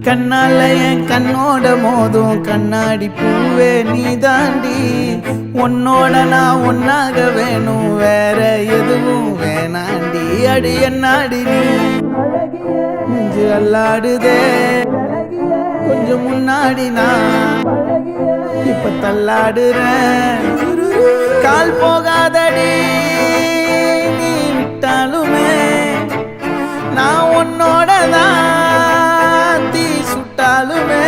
கண்ணால என் கண்ணோட மோதும் கண்ணாடி பூவே நீ தாண்டி உன்னோட நான் ஒன்னாக வேணும் வேற எதுவும் வேணாண்டி அடி என்னாடி நீ நெஞ்சு அல்லாடுதே கொஞ்சம் முன்னாடி நான் இப்ப தள்ளாடுறேன் கால் போகாதடி நீ விட்டாலுமே நான் உன்னோட தான் தீ சுட்டாலுமே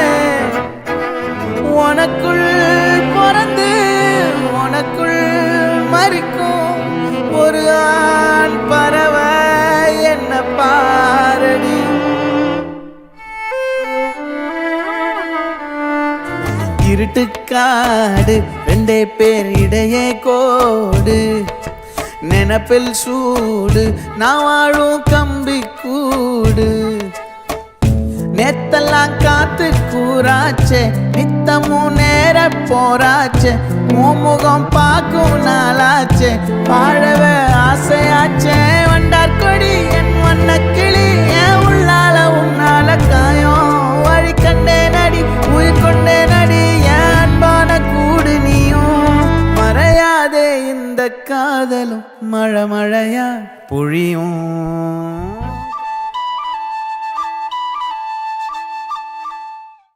உனக்குள் பிறந்து உனக்குள் மறிக்கும் ஒரு ஆண் பறவை என்ன பாரடி இருட்டுக்காடு ரெண்டே பேர் இடையே கோடு நினப்பில் சூடு நான் வாழும் கம்பி கூடு நேத்தெல்லாம் காத்து கூறாச்சே நித்தமும் நேர போராச்சே முகம் பார்க்கும் நாளாச்சே வாழவே ஆசையாச்சே வண்டார் கொடி என் வண்ண கிளி என் உள்ளால உன்னால காயம் வழி கண்டே நடி உயிர் கொண்டே நடி என் அன்பான கூடு நீயும் மறையாதே இந்த காதலும் மழை மழையா பொழியும்